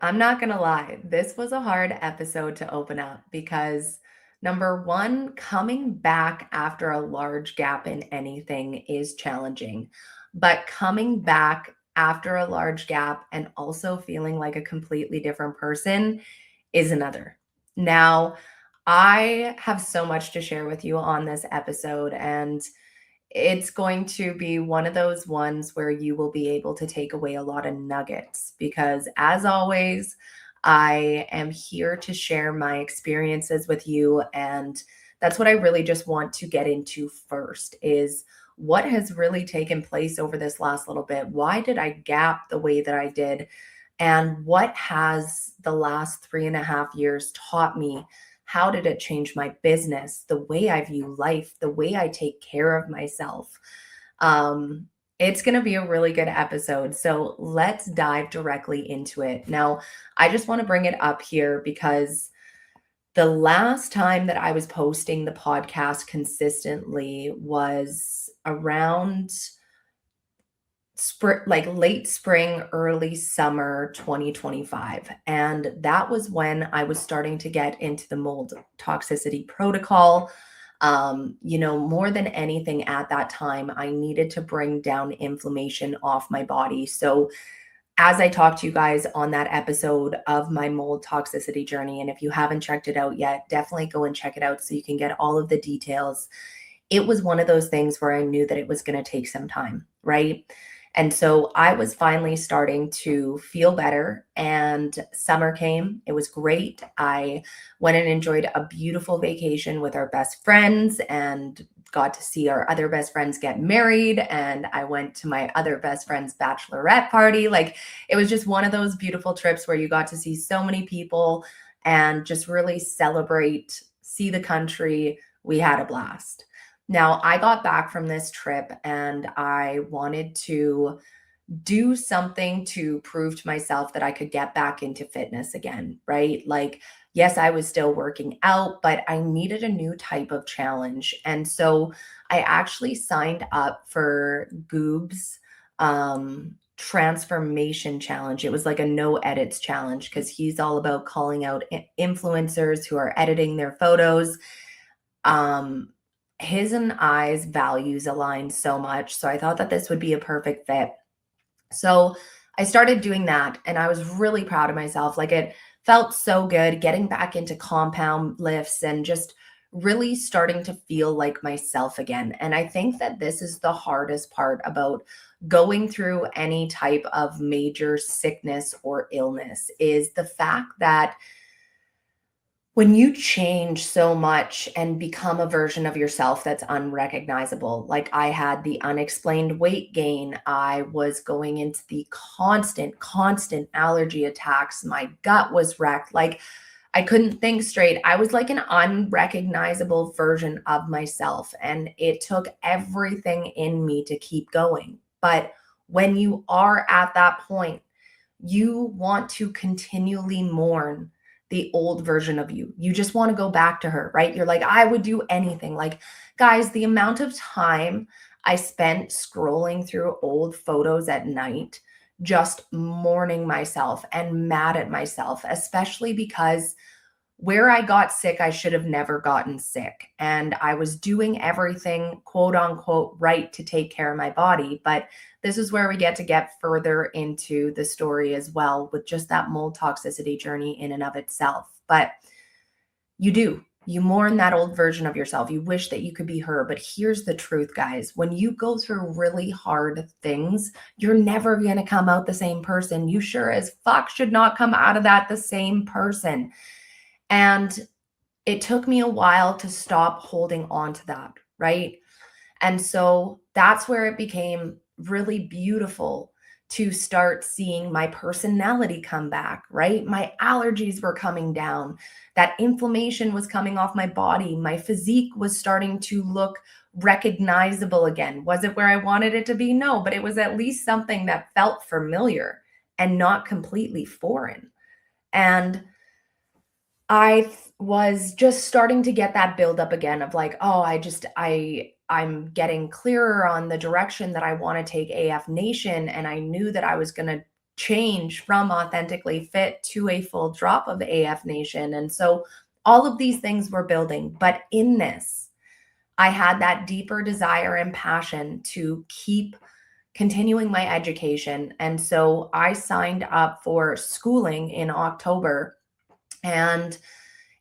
I'm not gonna lie, this was a hard episode to open up because number one, coming back after a large gap in anything is challenging. But coming back after a large gap and also feeling like a completely different person is another. Now, I have so much to share with you on this episode, and it's going to be one of those ones where you will be able to take away a lot of nuggets because, as always, I am here to share my experiences with you. And that's what I really just want to get into first is what has really taken place over this last little bit. Why did I gap the way that I did? And what has the last 3.5 years taught me? How did it change my business, the way I view life, the way I take care of myself? Um, it's going to be a really good episode. So let's dive directly into it. Now, I just want to bring it up here because the last time that I was posting the podcast consistently was around like late spring, early summer 2025. And that was when I was starting to get into the mold toxicity protocol. More than anything at that time, I needed to bring down inflammation off my body. So, as I talked to you guys on that episode of my mold toxicity journey, and if you haven't checked it out yet, definitely go and check it out so you can get all of the details. It was one of those things where I knew that it was going to take some time, right? And so I was finally starting to feel better, and summer came. It was great. I went and enjoyed a beautiful vacation with our best friends and got to see our other best friends get married. And I went to my other best friend's bachelorette party. Like, it was just one of those beautiful trips where you got to see so many people and just really celebrate, see the country. We had a blast. Now, I got back from this trip and I wanted to do something to prove to myself that I could get back into fitness again, right? Like, yes, I was still working out, but I needed a new type of challenge. And so I actually signed up for Goob's transformation challenge. It was like a no edits challenge because he's all about calling out influencers who are editing their photos. Um, his and I's values aligned so much. So I thought that this would be a perfect fit. So I started doing that and I was really proud of myself. Like, it felt so good getting back into compound lifts and just really starting to feel like myself again. And I think that this is the hardest part about going through any type of major sickness or illness is the fact that when you change so much and become a version of yourself that's unrecognizable, like I had the unexplained weight gain, I was going into the constant allergy attacks. My gut was wrecked. Like, I couldn't think straight. I was like an unrecognizable version of myself. And it took everything in me to keep going. But when you are at that point, you want to continually mourn the old version of you. You just want to go back to her, right? You're like, I would do anything. Like, guys, the amount of time I spent scrolling through old photos at night, just mourning myself and mad at myself, especially because where I got sick, I should have never gotten sick. And I was doing everything, quote unquote, right to take care of my body. But this is where we get further into the story as well with just that mold toxicity journey in and of itself. But you mourn that old version of yourself. You wish that you could be her. But here's the truth, guys. When you go through really hard things, you're never going to come out the same person. You sure as fuck should not come out of that the same person. And it took me a while to stop holding on to that, right? And so that's where it became really beautiful to start seeing my personality come back, right? My allergies were coming down. That inflammation was coming off my body. My physique was starting to look recognizable again. Was it where I wanted it to be? No, but it was at least something that felt familiar and not completely foreign. And I was just starting to get that build up again of like, oh, I'm getting clearer on the direction that I want to take AF Nation. And I knew that I was going to change from authentically fit to a full drop of AF Nation. And so all of these things were building. But in this, I had that deeper desire and passion to keep continuing my education. And so I signed up for schooling in October, and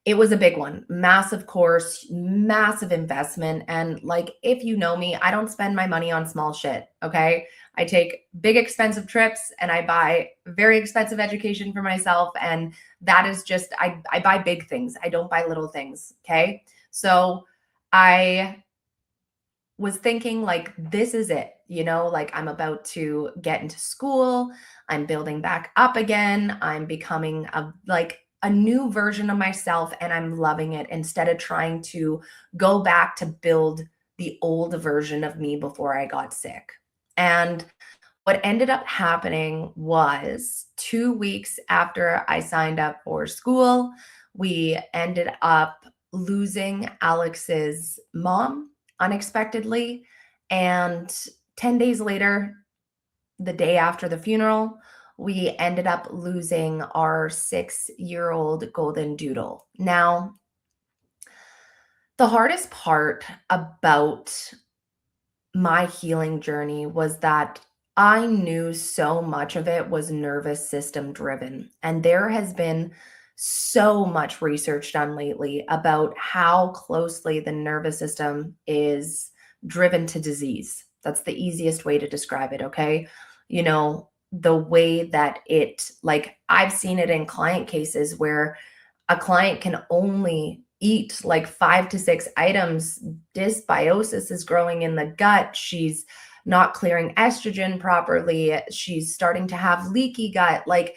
it was a big one. Massive course, massive investment. And like, if you know me, I don't spend my money on small shit. Okay. I take big, expensive trips and I buy very expensive education for myself. And that is just, I buy big things. I don't buy little things. Okay. So I was thinking like, this is it, like I'm about to get into school. I'm building back up again. I'm becoming a new version of myself and I'm loving it, instead of trying to go back to build the old version of me before I got sick. And what ended up happening was 2 weeks after I signed up for school, we ended up losing Alex's mom unexpectedly. And 10 days later, the day after the funeral, we ended up losing our 6-year-old golden doodle. Now, the hardest part about my healing journey was that I knew so much of it was nervous system driven. And there has been so much research done lately about how closely the nervous system is driven to disease. That's the easiest way to describe it, okay? The way that like I've seen it in client cases where a client can only eat like 5 to 6 items. Dysbiosis is growing in the gut. She's not clearing estrogen properly. She's starting to have leaky gut. Like,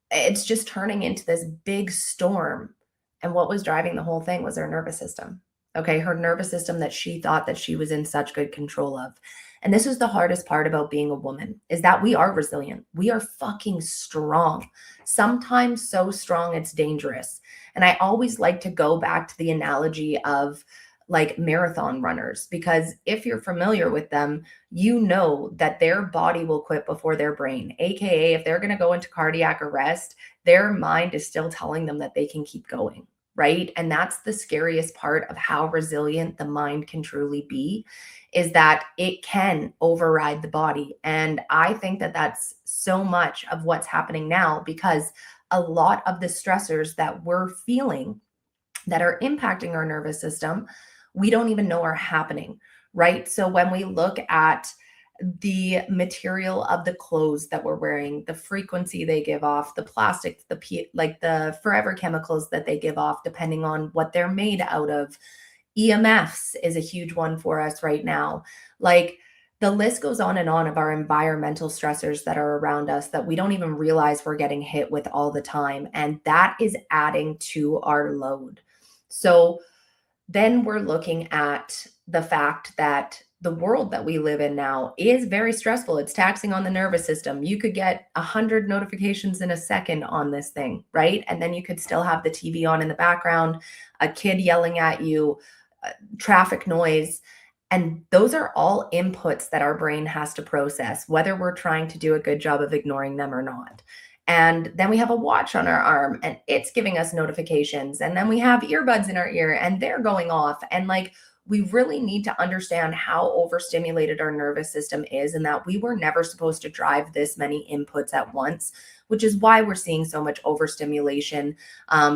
it's just turning into this big storm. And what was driving the whole thing was her nervous system. Okay, her nervous system that she thought that she was in such good control of. And this is the hardest part about being a woman, is that we are resilient. We are fucking strong. Sometimes so strong it's dangerous. And I always like to go back to the analogy of like marathon runners, because if you're familiar with them, you know that their body will quit before their brain. AKA, if they're going to go into cardiac arrest, their mind is still telling them that they can keep going, right? And that's the scariest part of how resilient the mind can truly be, is that it can override the body. And I think that that's so much of what's happening now, because a lot of the stressors that we're feeling that are impacting our nervous system, we don't even know are happening, right? So when we look at the material of the clothes that we're wearing, the frequency they give off, the plastic, like the forever chemicals that they give off, depending on what they're made out of. EMFs is a huge one for us right now. Like, the list goes on and on of our environmental stressors that are around us that we don't even realize we're getting hit with all the time. And that is adding to our load. So then we're looking at the fact that the world that we live in now is very stressful. It's taxing on the nervous system. You could get 100 notifications in a second on this thing, right? And then you could still have the TV on in the background, a kid yelling at you, traffic noise. And those are all inputs that our brain has to process, whether we're trying to do a good job of ignoring them or not. And then we have a watch on our arm and it's giving us notifications. And then we have earbuds in our ear and they're going off. And like, we really need to understand how overstimulated our nervous system is, and that we were never supposed to drive this many inputs at once, which is why we're seeing so much overstimulation,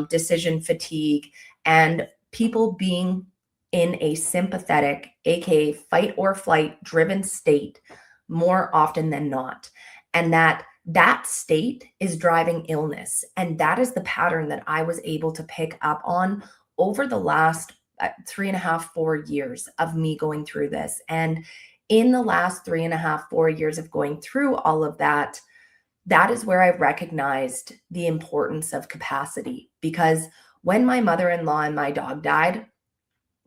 decision fatigue, and people being in a sympathetic, aka fight or flight driven state more often than not. And that state is driving illness. And that is the pattern that I was able to pick up on over the last 3.5, 4 years of me going through this. And in the last 3.5, 4 years of going through all of that, that is where I recognized the importance of capacity. Because when my mother-in-law and my dog died,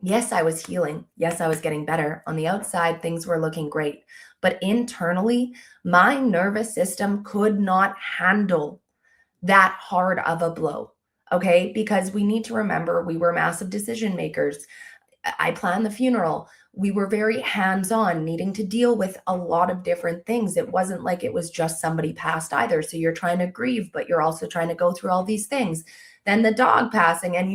yes, I was healing. Yes, I was getting better. On the outside, things were looking great. But internally, my nervous system could not handle that hard of a blow. Okay. Because we need to remember, we were massive decision makers. I planned the funeral. we were very hands-on, needing to deal with a lot of different things. It wasn't like it was just somebody passed either. So you're trying to grieve, but you're also trying to go through all these things. Then the dog passing, and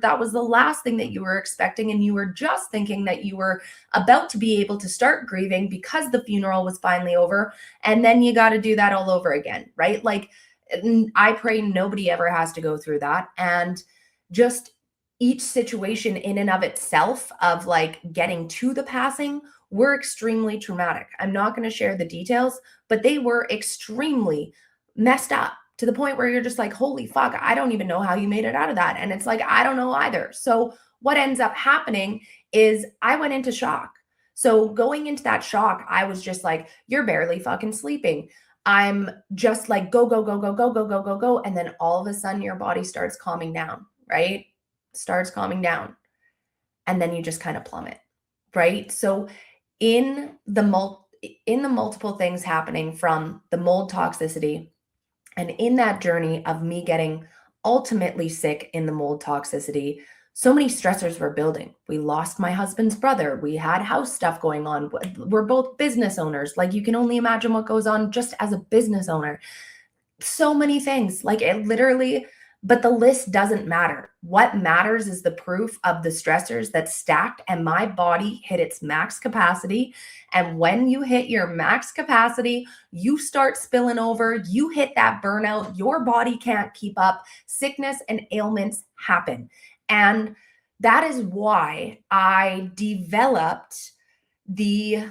that was the last thing that you were expecting. And you were just thinking that you were about to be able to start grieving because the funeral was finally over. And then you got to do that all over again, right? Like, I pray nobody ever has to go through that. And just each situation in and of itself of like getting to the passing were extremely traumatic. I'm not going to share the details, but they were extremely messed up to the point where you're just like, holy fuck, I don't even know how you made it out of that. And it's like, I don't know either. So what ends up happening is I went into shock. So going into that shock, I was just like, you're barely fucking sleeping. I'm just like, go, go, go, go, go, go, go, go, go. And then all of a sudden your body starts calming down, right? Starts calming down. And then you just kind of plummet, right? So in the multiple things happening from the mold toxicity, and in that journey of me getting ultimately sick in the mold toxicity, so many stressors were building. We lost my husband's brother. We had house stuff going on. We're both business owners. Like, you can only imagine what goes on just as a business owner. So many things, like, it literally, but the list doesn't matter. What matters is the proof of the stressors that stacked, and my body hit its max capacity. And when you hit your max capacity, you start spilling over, you hit that burnout, your body can't keep up, sickness and ailments happen. And that is why I developed the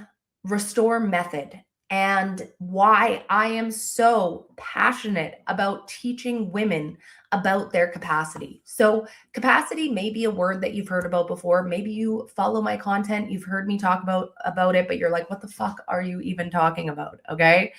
Restore method, and why I am so passionate about teaching women about their capacity. So capacity may be a word that you've heard about before. Maybe you follow my content, you've heard me talk about it, but you're like, what the fuck are you even talking about? Okay.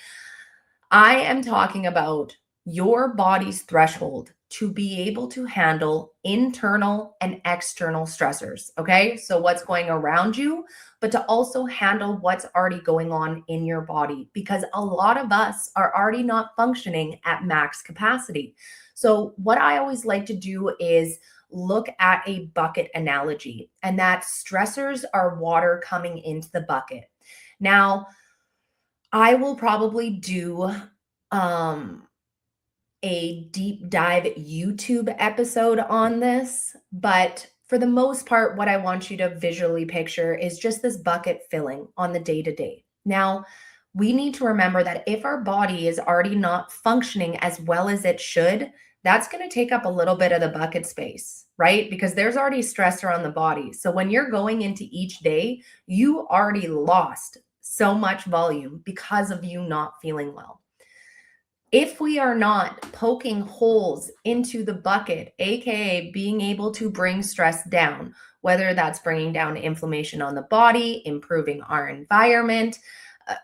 I am talking about your body's threshold to be able to handle internal and external stressors. Okay. So what's going around you, but to also handle what's already going on in your body, because a lot of us are already not functioning at max capacity. So what I always like to do is look at a bucket analogy, and that stressors are water coming into the bucket. Now, I will probably do a deep dive YouTube episode on this, but for the most part, what I want you to visually picture is just this bucket filling on the day to day. Now, we need to remember that if our body is already not functioning as well as it should, that's going to take up a little bit of the bucket space, right? Because there's already stressor on the body. So when you're going into each day, you already lost so much volume because of you not feeling well. If we are not poking holes into the bucket, AKA being able to bring stress down, whether that's bringing down inflammation on the body, improving our environment,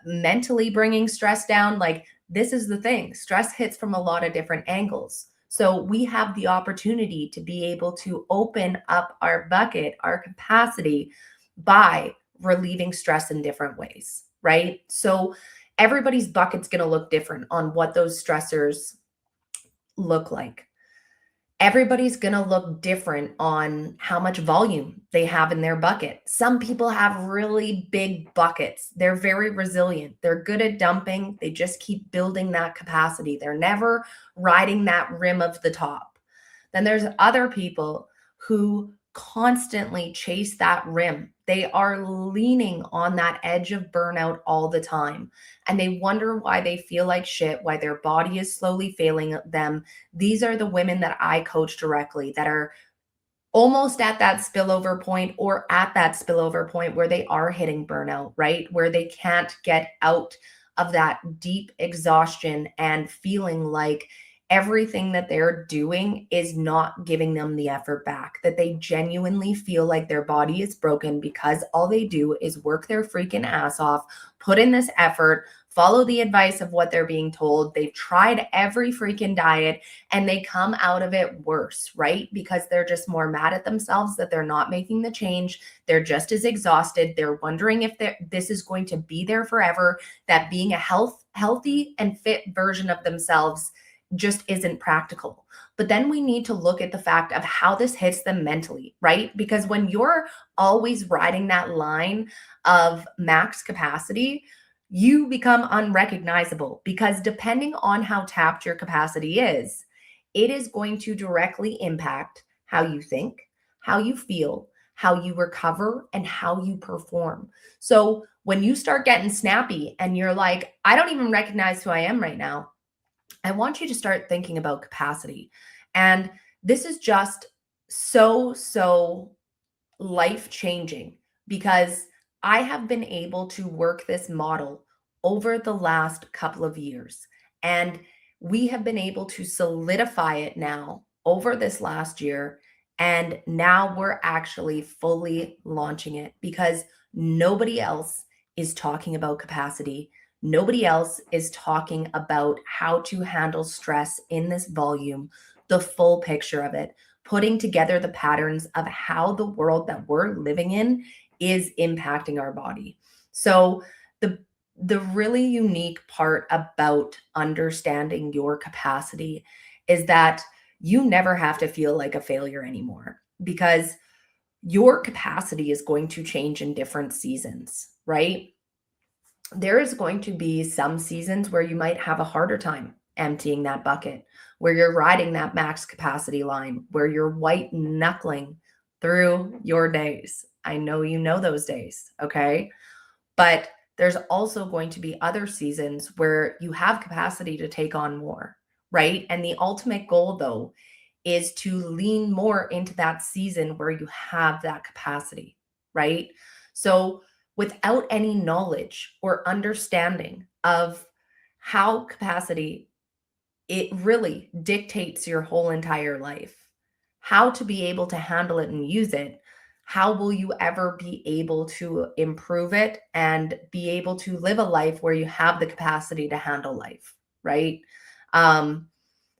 mentally bringing stress down, like, this is the thing. Stress hits from a lot of different angles. So we have the opportunity to be able to open up our bucket, our capacity, by relieving stress in different ways, right? So everybody's bucket's going to look different on what those stressors look like. Everybody's going to look different on how much volume they have in their bucket. Some people have really big buckets. They're very resilient. They're good at dumping. They just keep building that capacity. They're never riding that rim of the top. Then there's other people who constantly chase that rim. They are leaning on that edge of burnout all the time. And they wonder why they feel like shit, why their body is slowly failing them. These are the women that I coach directly that are almost at that spillover point, or at that spillover point where they are hitting burnout, right? Where they can't get out of that deep exhaustion and feeling like everything that they're doing is not giving them the effort back, that they genuinely feel like their body is broken because all they do is work their freaking ass off, put in this effort, follow the advice of what they're being told. They've tried every freaking diet and they come out of it worse, right? Because they're just more mad at themselves that they're not making the change. They're just as exhausted. They're wondering if this is going to be there forever, that being a healthy and fit version of themselves just isn't practical. But then we need to look at the fact of how this hits them mentally, right? Because when you're always riding that line of max capacity, you become unrecognizable because depending on how tapped your capacity is, it is going to directly impact how you think, how you feel, how you recover, and how you perform. So when you start getting snappy and you're like, I don't even recognize who I am right now, I want you to start thinking about capacity. And this is just so life changing because I have been able to work this model over the last couple of years. And we have been able to solidify it now over this last year. And now we're actually fully launching it because nobody else is talking about capacity. Nobody else is talking about how to handle stress in this volume, the full picture of it, putting together the patterns of how the world that we're living in is impacting our body. So the really unique part about understanding your capacity is that you never have to feel like a failure anymore because your capacity is going to change in different seasons, right? There is going to be some seasons where you might have a harder time emptying that bucket, where you're riding that max capacity line, where you're white knuckling through your days. I know you know those days, okay? But there's also going to be other seasons where you have capacity to take on more, right? And the ultimate goal, though, is to lean more into that season where you have that capacity, right? So, without any knowledge or understanding of how capacity it really dictates your whole entire life, how to be able to handle it and use it, how will you ever be able to improve it and be able to live a life where you have the capacity to handle life, right? Um,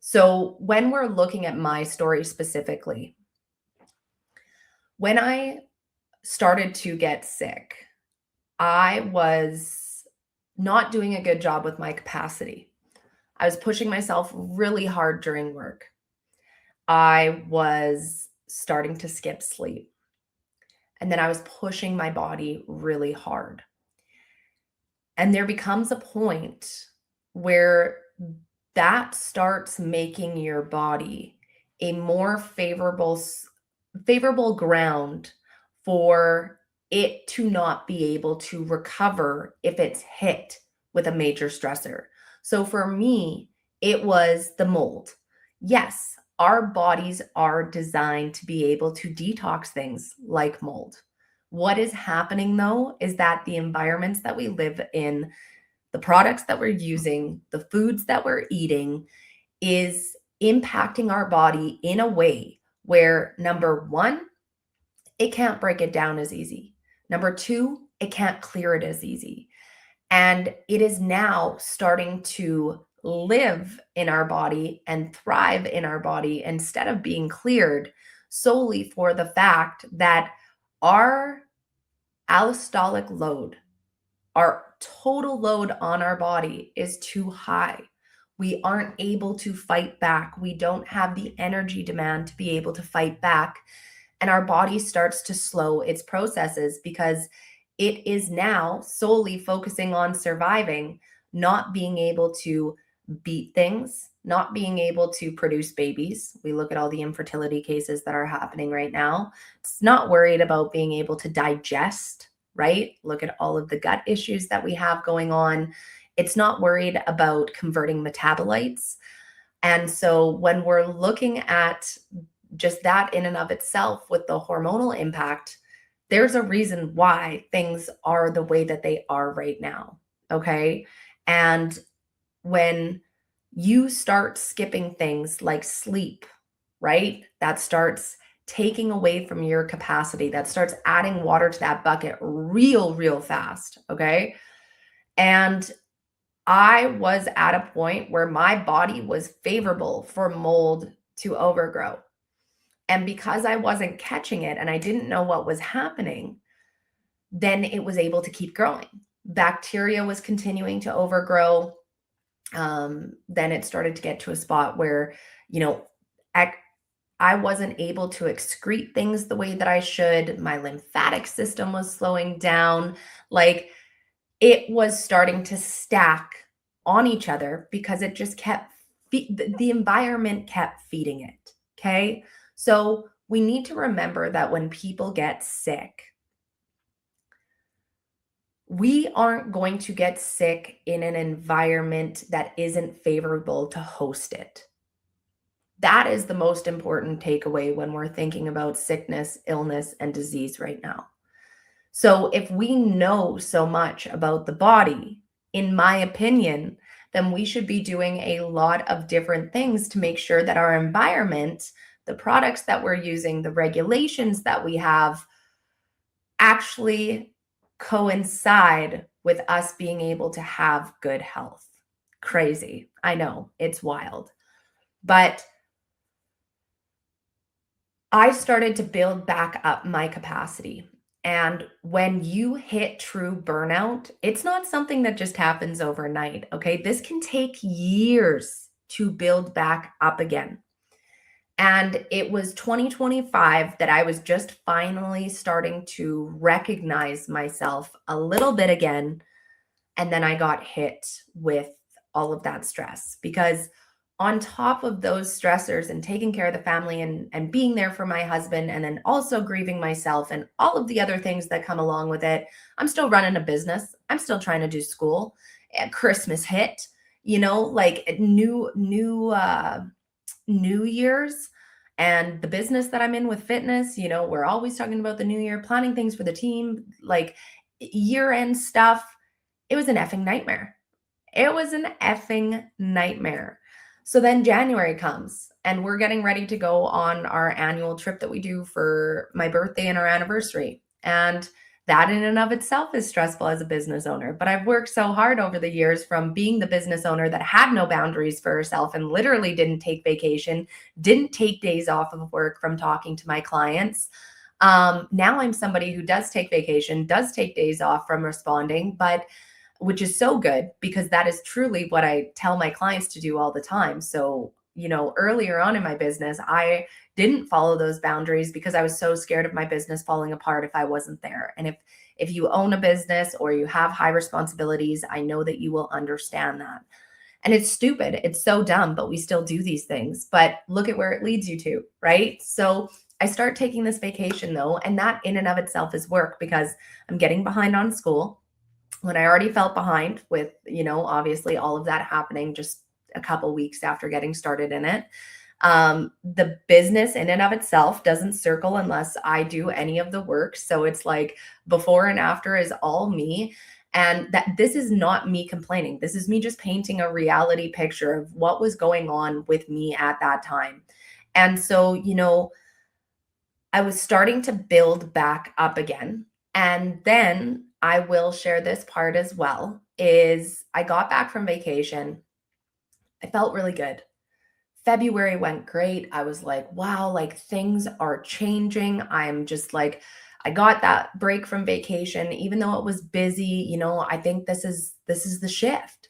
so when we're looking at my story specifically, when I started to get sick, I was not doing a good job with my capacity. I was pushing myself really hard during work. I was starting to skip sleep. And then I was pushing my body really hard. And there becomes a point where that starts making your body a more favorable ground for it to not be able to recover if it's hit with a major stressor. So for me, it was the mold. Yes, our bodies are designed to be able to detox things like mold. What is happening though is that the environments that we live in, the products that we're using, the foods that we're eating is impacting our body in a way where number one, it can't break it down as easy. Number two, it can't clear it as easy. And it is now starting to live in our body and thrive in our body instead of being cleared solely for the fact that our allostolic load, our total load on our body is too high. We aren't able to fight back. We don't have the energy demand to be able to fight back. And our body starts to slow its processes because it is now solely focusing on surviving, not being able to beat things, not being able to produce babies. We look at all the infertility cases that are happening right now. It's not worried about being able to digest, right? Look at all of the gut issues that we have going on. It's not worried about converting metabolites. And so when we're looking at just that in and of itself with the hormonal impact, there's a reason why things are the way that they are right now. Okay. And when you start skipping things like sleep, right? That starts taking away from your capacity, that starts adding water to that bucket real fast. Okay. And I was at a point where my body was favorable for mold to overgrow. And because I wasn't catching it and I didn't know what was happening, then it was able to keep growing. Bacteria was continuing to overgrow. Then it started to get to a spot where, you know, I wasn't able to excrete things the way that I should. My lymphatic system was slowing down. Like it was starting to stack on each other because it just kept, the environment kept feeding it. Okay. So we need to remember that when people get sick, we aren't going to get sick in an environment that isn't favorable to host it. That is the most important takeaway when we're thinking about sickness, illness, and disease right now. So, if we know so much about the body, in my opinion, then we should be doing a lot of different things to make sure that our environment, the products that we're using, the regulations that we have actually coincide with us being able to have good health. Crazy. I know, it's wild. But I started to build back up my capacity. And when you hit true burnout, it's not something that just happens overnight. Okay. This can take years to build back up again. And it was 2025 that I was just finally starting to recognize myself a little bit again. And then I got hit with all of that stress because on top of those stressors and taking care of the family and being there for my husband and then also grieving myself and all of the other things that come along with it, I'm still running a business. I'm still trying to do school. Christmas hit, like New Year's and the business that I'm in with fitness, we're always talking about the new year, planning things for the team, like year end stuff. It was an effing nightmare. It was an effing nightmare. So then January comes and we're getting ready to go on our annual trip that we do for my birthday and our anniversary. And that in and of itself is stressful as a business owner. But I've worked so hard over the years from being the business owner that had no boundaries for herself and literally didn't take vacation, didn't take days off of work from talking to my clients. Now I'm somebody who does take vacation, does take days off from responding, but which is so good because that is truly what I tell my clients to do all the time. So, earlier on in my business, I didn't follow those boundaries because I was so scared of my business falling apart if I wasn't there. And if you own a business or you have high responsibilities, I know that you will understand that. And it's stupid. It's so dumb, but we still do these things. But look at where it leads you to, right? So I start taking this vacation though, and that in and of itself is work because I'm getting behind on school when I already felt behind with, obviously all of that happening just a couple weeks after getting started in it. The business in and of itself doesn't circle unless I do any of the work. So it's like before and after is all me. And that this is not me complaining. This is me just painting a reality picture of what was going on with me at that time. And so, I was starting to build back up again. And then I will share this part as well is I got back from vacation. I felt really good. February went great. I was like, wow, like things are changing. I'm just like, I got that break from vacation, even though it was busy, I think this is the shift.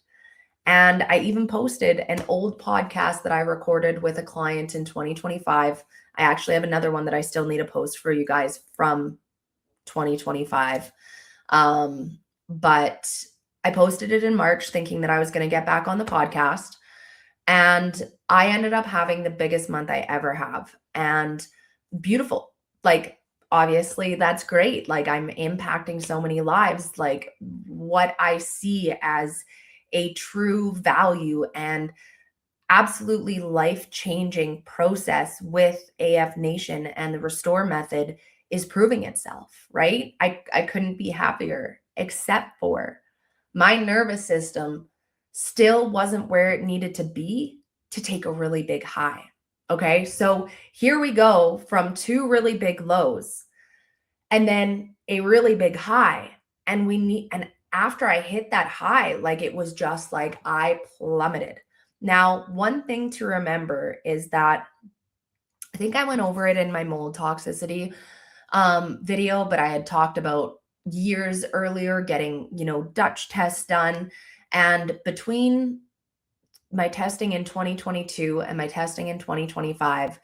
And I even posted an old podcast that I recorded with a client in 2025. I actually have another one that I still need to post for you guys from 2025. But I posted it in March thinking that I was going to get back on the podcast. And I ended up having the biggest month I ever have. And beautiful. Like, obviously, that's great. Like, I'm impacting so many lives. Like, what I see as a true value and absolutely life-changing process with AF Nation and the Restore method is proving itself, right? I couldn't be happier, except for my nervous system still wasn't where it needed to be to take a really big high. Okay. So here we go from two really big lows and then a really big high. And after I hit that high, like it was just like I plummeted. Now, one thing to remember is that I think I went over it in my mold toxicity video, but I had talked about years earlier getting, Dutch tests done. And between my testing in 2022 and my testing in 2025,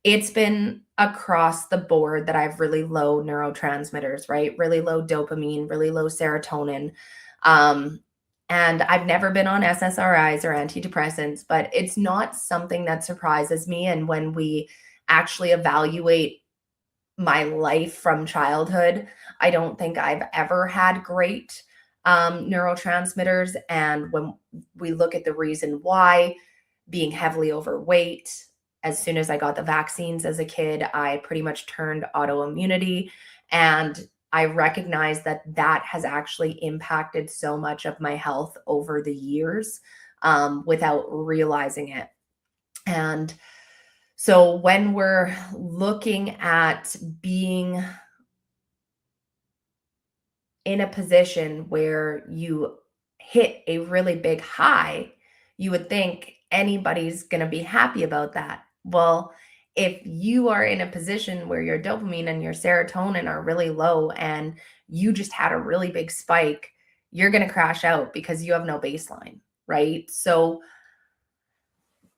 it's been across the board that I have really low neurotransmitters, right? Really low dopamine, really low serotonin. Um, and I've never been on SSRIs or antidepressants, but it's not something that surprises me. And when we actually evaluate my life from childhood, I don't think I've ever had great neurotransmitters. And when we look at the reason why, being heavily overweight, as soon as I got the vaccines as a kid, I pretty much turned autoimmunity. And I recognize that that has actually impacted so much of my health over the years without realizing it. And so when we're looking at being in a position where you hit a really big high, you would think anybody's going to be happy about that. Well, if you are in a position where your dopamine and your serotonin are really low and you just had a really big spike, you're going to crash out because you have no baseline, right? So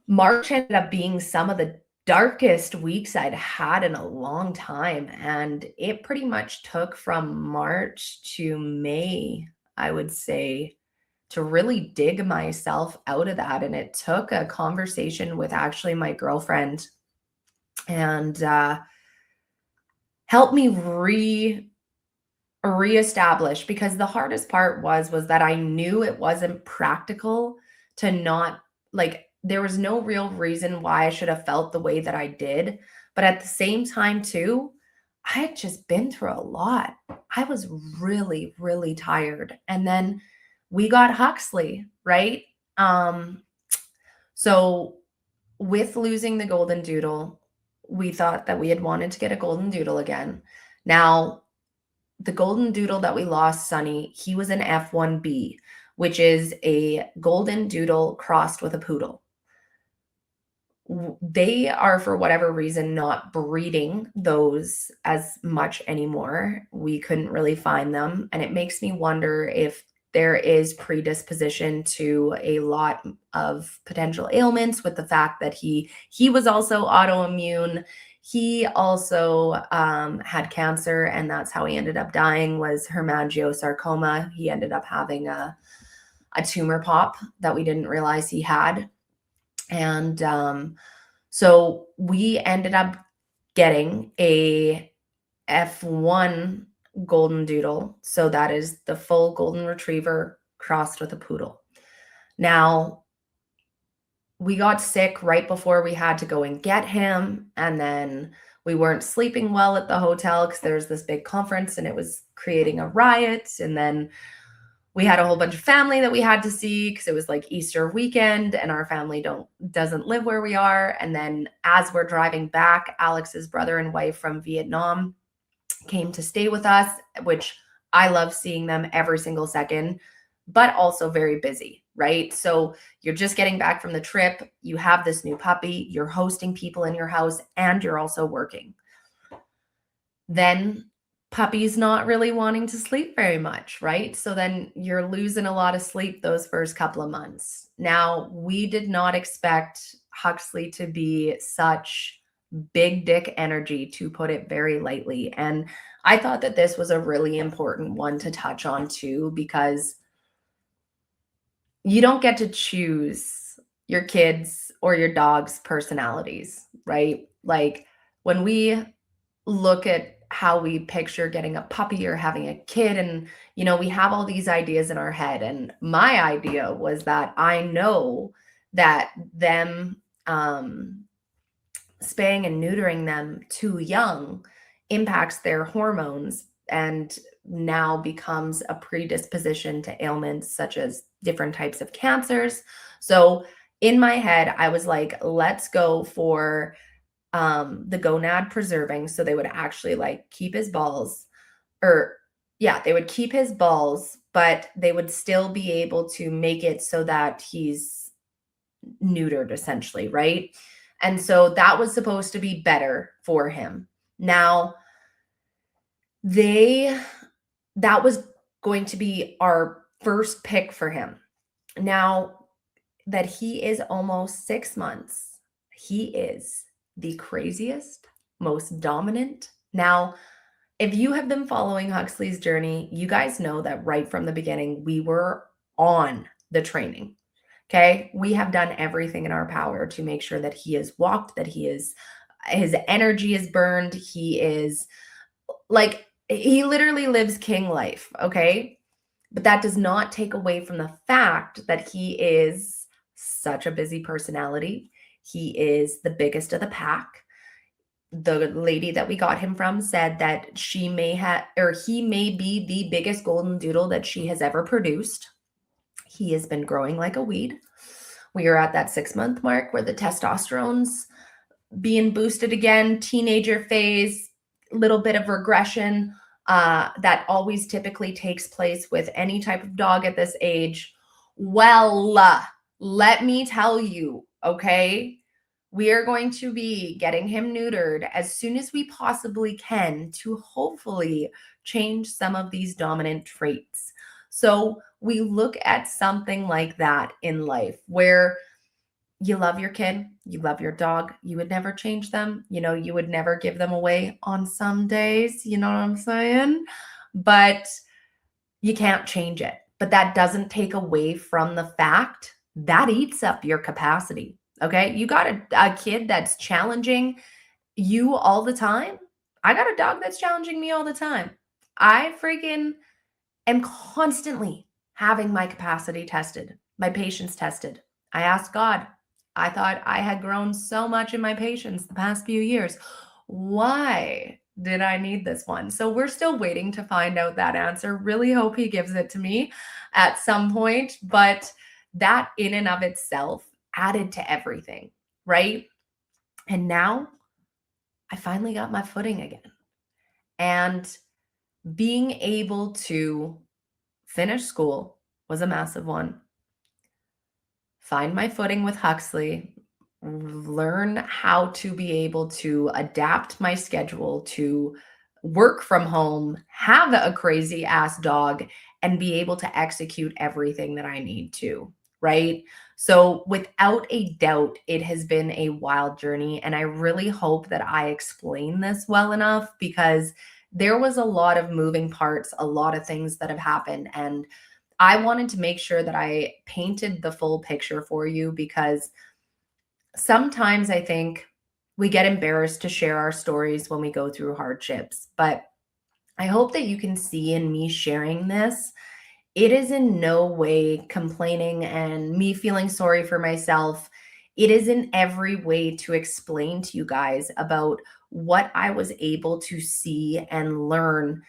March ended up being some of the darkest weeks I'd had in a long time, and it pretty much took from March to May, I would say, to really dig myself out of that, and it took a conversation with actually my girlfriend and, helped me reestablish, because the hardest part was that I knew it wasn't practical to not, like, there was no real reason why I should have felt the way that I did, but at the same time too, I had just been through a lot. I was really, really tired, and then we got Huxley, right? Um, so with losing the golden doodle, we thought that we had wanted to get a golden doodle again. Now, the golden doodle that we lost, Sunny, he was an F1B, which is a golden doodle crossed with a poodle. They are, for whatever reason, not breeding those as much anymore. We couldn't really find them. And it makes me wonder if there is predisposition to a lot of potential ailments, with the fact that he was also autoimmune. He also had cancer, and that's how he ended up dying, was hemangiosarcoma. He ended up having a tumor pop that we didn't realize he had. And so we ended up getting a F1 golden doodle. So that is the full golden retriever crossed with a poodle. Now, we got sick right before we had to go and get him. And then we weren't sleeping well at the hotel because there was this big conference and it was creating a riot. And then we had a whole bunch of family that we had to see because it was like Easter weekend and our family doesn't live where we are. And then as we're driving back, Alex's brother and wife from Vietnam came to stay with us, which I love seeing them every single second, but also very busy, right? So you're just getting back from the trip, you have this new puppy, you're hosting people in your house, and you're also working. Then puppy's not really wanting to sleep very much, right? So then you're losing a lot of sleep those first couple of months. Now, we did not expect Huxley to be such big dick energy, to put it very lightly. And I thought that this was a really important one to touch on too, because you don't get to choose your kids or your dog's personalities, right? Like when we look at how we picture getting a puppy or having a kid, and we have all these ideas in our head, and my idea was that I know that them spaying and neutering them too young impacts their hormones and now becomes a predisposition to ailments such as different types of cancers. So in my head, I was like, let's go for the gonad preserving. So they would actually like keep his balls, or yeah, they would keep his balls, but they would still be able to make it so that he's neutered essentially, right? And so that was supposed to be better for him. Now, that was going to be our first pick for him. Now, that he is almost 6 months. He is the craziest, most dominant. Now, if you have been following Huxley's journey, you guys know that right from the beginning, we were on the training. Okay. We have done everything in our power to make sure that he is walked, that his energy is burned. He is like, he literally lives king life. Okay. But that does not take away from the fact that he is such a busy personality. He is the biggest of the pack. The lady that we got him from said that she may have, or he may be the biggest golden doodle that she has ever produced. He has been growing like a weed. We are at that 6 month mark where the testosterone's being boosted again, teenager phase, little bit of regression that always typically takes place with any type of dog at this age. Well, let me tell you, okay, we are going to be getting him neutered as soon as we possibly can to hopefully change some of these dominant traits. So we look at something like that in life where you love your kid, you love your dog, you would never change them. You know, you would never give them away on some days, you know what I'm saying? But you can't change it. But that doesn't take away from the fact that eats up your capacity. Okay. You got a kid that's challenging you all the time. I got a dog that's challenging me all the time. I freaking am constantly having my capacity tested, my patience tested. I asked God, I thought I had grown so much in my patience the past few years. Why did I need this one? So we're still waiting to find out that answer. Really hope he gives it to me at some point. But that in and of itself added to everything, right? And now I finally got my footing again. And being able to finish school was a massive one. Find my footing with Huxley, learn how to be able to adapt my schedule to work from home, have a crazy ass dog, and be able to execute everything that I need to, right? So, without a doubt, it has been a wild journey. And I really hope that I explain this well enough because there was a lot of moving parts, a lot of things that have happened. And I wanted to make sure that I painted the full picture for you because sometimes I think we get embarrassed to share our stories when we go through hardships. But I hope that you can see in me sharing this, it is in no way complaining and me feeling sorry for myself. It is in every way to explain to you guys about what I was able to see and learn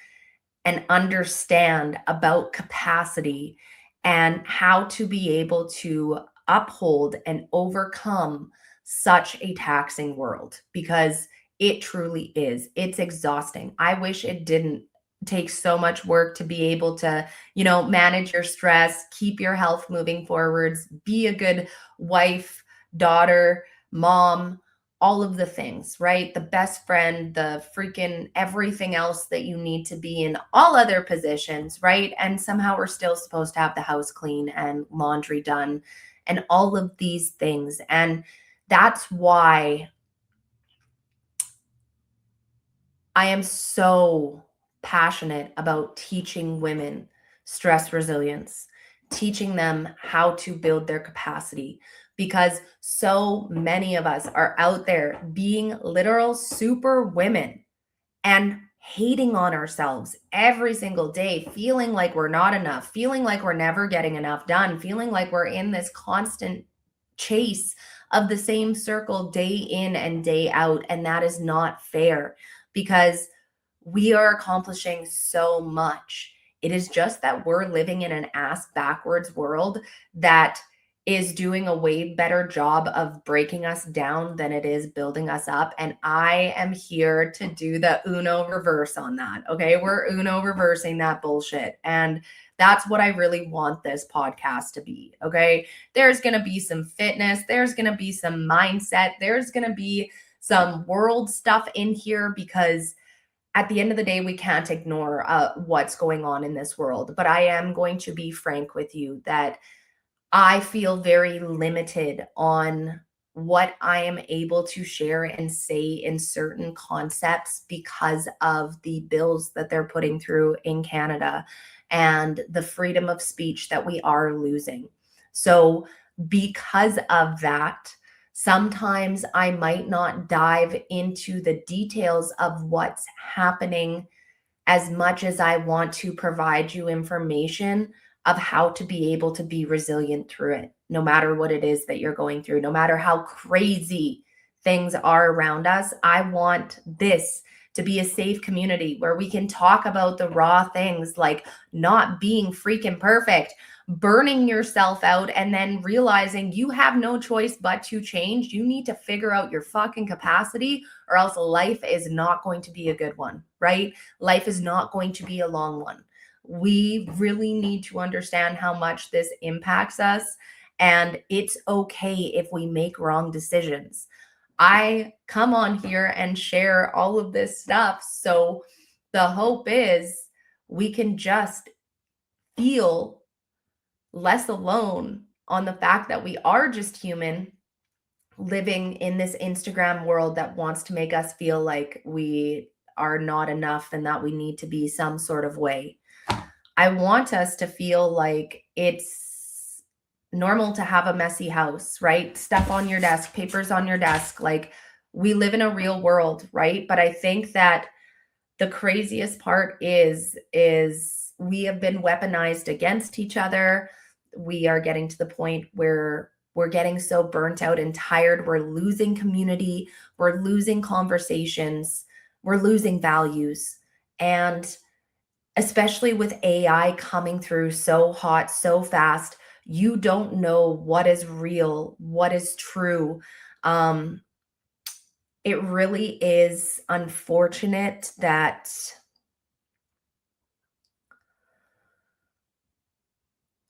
and understand about capacity and how to be able to uphold and overcome such a taxing world because it truly is. It's exhausting. I wish it didn't take so much work to be able to, manage your stress, keep your health moving forwards, be a good wife, daughter, mom, all of the things, right? The best friend, the freaking everything else that you need to be in all other positions, right? And somehow we're still supposed to have the house clean and laundry done and all of these things. And that's why I am so passionate about teaching women stress resilience, teaching them how to build their capacity, because so many of us are out there being literal super women and hating on ourselves every single day, feeling like we're not enough, feeling like we're never getting enough done, feeling like we're in this constant chase of the same circle day in and day out. And that is not fair because we are accomplishing so much. It is just that we're living in an ass backwards world that is doing a way better job of breaking us down than it is building us up. And I am here to do the Uno reverse on that. Okay. We're Uno reversing that bullshit. And that's what I really want this podcast to be. Okay. There's going to be some fitness, there's going to be some mindset, there's going to be some world stuff in here because at the end of the day, we can't ignore what's going on in this world. But I am going to be frank with you that I feel very limited on what I am able to share and say in certain concepts because of the bills that they're putting through in Canada and the freedom of speech that we are losing. So, because of that, sometimes I might not dive into the details of what's happening as much as I want to provide you information of how to be able to be resilient through it, no matter what it is that you're going through, no matter how crazy things are around us. I want this to be a safe community where we can talk about the raw things like not being freaking perfect, burning yourself out, and then realizing you have no choice but to change. You need to figure out your fucking capacity, or else life is not going to be a good one, right? Life is not going to be a long one. We really need to understand how much this impacts us. And it's okay if we make wrong decisions. I come on here and share all of this stuff. So the hope is we can just feel less alone on the fact that we are just human living in this Instagram world that wants to make us feel like we are not enough and that we need to be some sort of way. I want us to feel like it's normal to have a messy house, right? Stuff on your desk, papers on your desk. Like, we live in a real world, right? But I think that the craziest part is we have been weaponized against each other. We are getting to the point where we're getting so burnt out and tired. We're losing community, we're losing conversations, we're losing values. And especially with AI coming through so hot, so fast, you don't know what is real, what is true. Um, it really is unfortunate that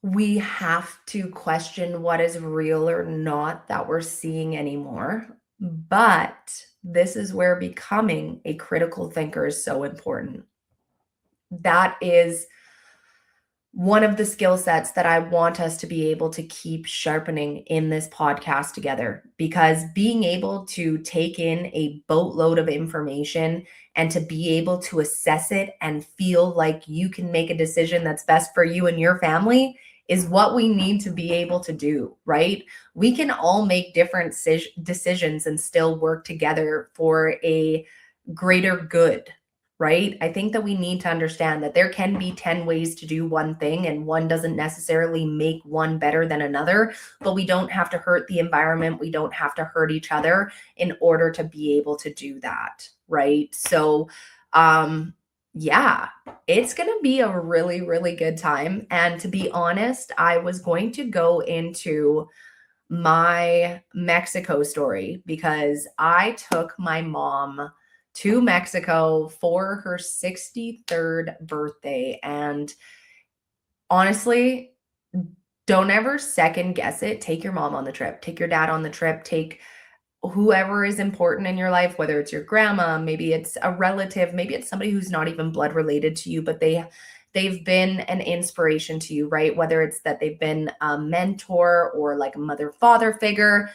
we have to question what is real or not that we're seeing anymore. But this is where becoming a critical thinker is so important. That is one of the skill sets that I want us to be able to keep sharpening in this podcast together, because being able to take in a boatload of information and to be able to assess it and feel like you can make a decision that's best for you and your family is what we need to be able to do, right? We can all make different decisions and still work together for a greater good, right? I think that we need to understand that there can be 10 ways to do one thing, and one doesn't necessarily make one better than another, but we don't have to hurt the environment. We don't have to hurt each other in order to be able to do that, right? So, yeah, it's going to be a really, really good time. And to be honest, I was going to go into my Mexico story because I took my mom to Mexico for her 63rd birthday. And honestly, don't ever second guess it. Take your mom on the trip, take your dad on the trip, take whoever is important in your life, whether it's your grandma, maybe it's a relative, maybe it's somebody who's not even blood related to you, but they've been an inspiration to you, right? Whether it's that they've been a mentor or like a mother father figure.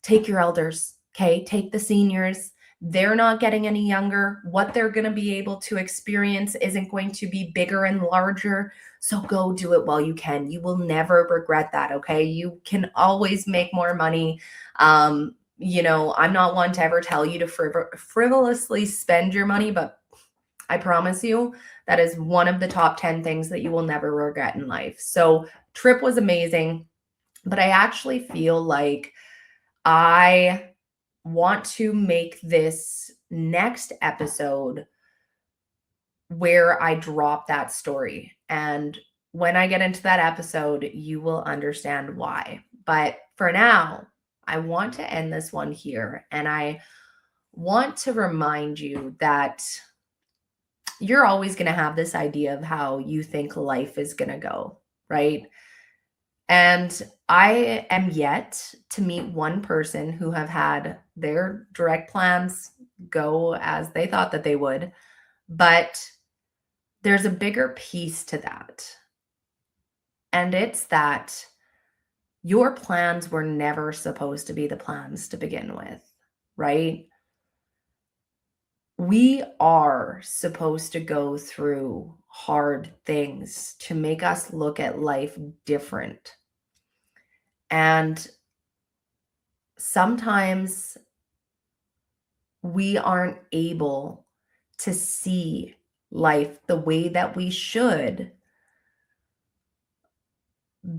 Take your elders, okay? Take the seniors. They're not getting any younger. What they're going to be able to experience isn't going to be bigger and larger. So go do it while you can. You will never regret that, okay? You can always make more money. I'm not one to ever tell you to frivolously spend your money, but I promise you that is one of the top 10 things that you will never regret in life. So, trip was amazing, but I actually feel like I want to make this next episode where I drop that story. And when I get into that episode, you will understand why. But for now, I want to end this one here. And I want to remind you that you're always going to have this idea of how you think life is going to go, right? And I am yet to meet one person who have had their direct plans go as they thought that they would. But there's a bigger piece to that. And it's that Your plans were never supposed to be the plans to begin with, right? We are supposed to go through hard things to make us look at life different. And sometimes we aren't able to see life the way that we should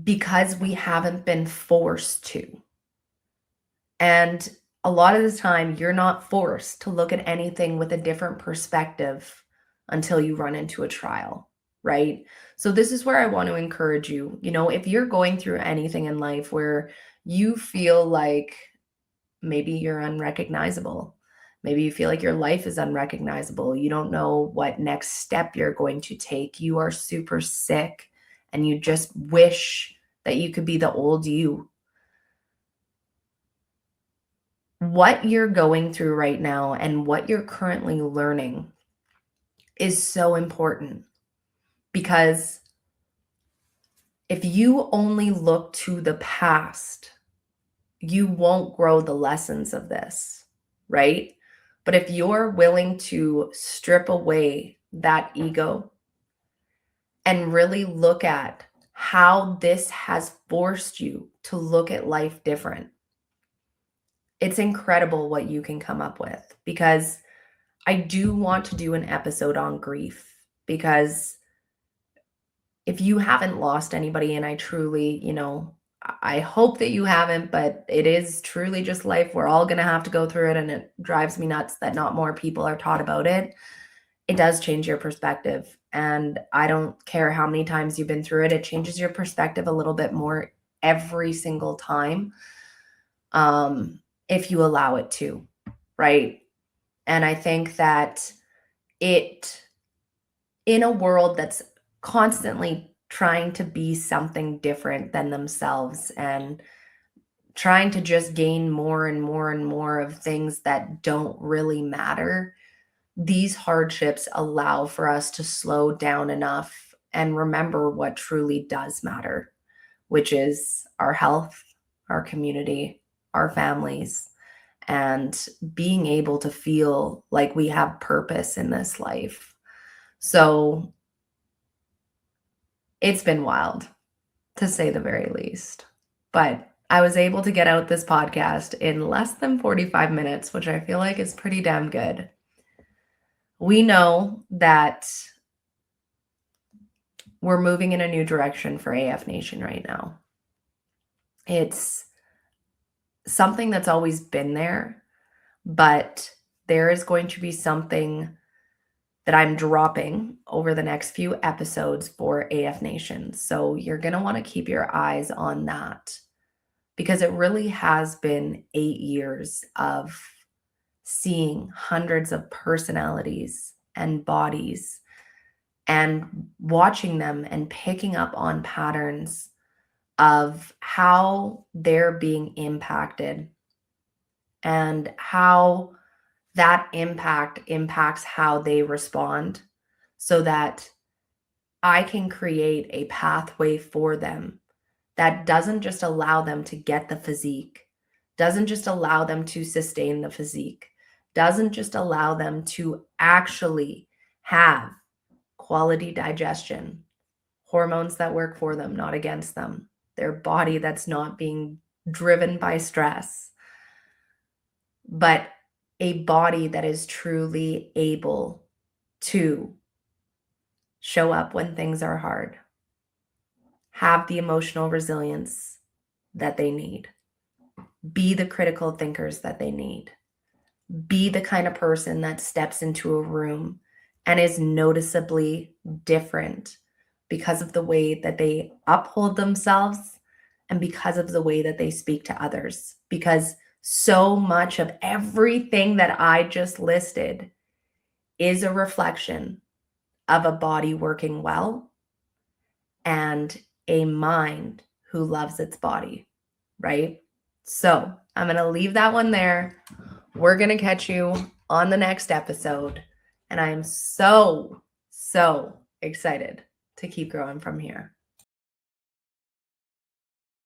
because we haven't been forced to. And a lot of the time, you're not forced to look at anything with a different perspective until you run into a trial, right? So, this is where I want to encourage you. If you're going through anything in life where you feel like maybe you're unrecognizable, maybe you feel like your life is unrecognizable, you don't know what next step you're going to take, you are super sick, and you just wish that you could be the old you. What you're going through right now and what you're currently learning is so important, because if you only look to the past, you won't grow the lessons of this, right? But if you're willing to strip away that ego and really look at how this has forced you to look at life different, it's incredible what you can come up with. Because I do want to do an episode on grief, because if you haven't lost anybody, and I truly, I hope that you haven't, but it is truly just life. We're all going to have to go through it. And it drives me nuts that not more people are taught about it. It does change your perspective. And I don't care how many times you've been through it. It changes your perspective a little bit more every single time. If you allow it to, right? And I think that in a world that's constantly trying to be something different than themselves and trying to just gain more and more and more of things that don't really matter, these hardships allow for us to slow down enough and remember what truly does matter, which is our health, our community, our families, and being able to feel like we have purpose in this life. So it's been wild, to say the very least. But I was able to get out this podcast in less than 45 minutes, which I feel like is pretty damn good. We know that we're moving in a new direction for AF Nation right now. It's something that's always been there, but there is going to be something that I'm dropping over the next few episodes for AF Nation. So you're going to want to keep your eyes on that, because it really has been 8 years of seeing hundreds of personalities and bodies and watching them and picking up on patterns of how they're being impacted and how that impact impacts how they respond, so that I can create a pathway for them that doesn't just allow them to get the physique, doesn't just allow them to sustain the physique, doesn't just allow them to actually have quality digestion, hormones that work for them, not against them, their body that's not being driven by stress, but a body that is truly able to show up when things are hard, have the emotional resilience that they need, be the critical thinkers that they need, be the kind of person that steps into a room and is noticeably different because of the way that they uphold themselves and because of the way that they speak to others. Because so much of everything that I just listed is a reflection of a body working well and a mind who loves its body, right? So I'm going to leave that one there. We're going to catch you on the next episode. And I am so, so excited to keep growing from here.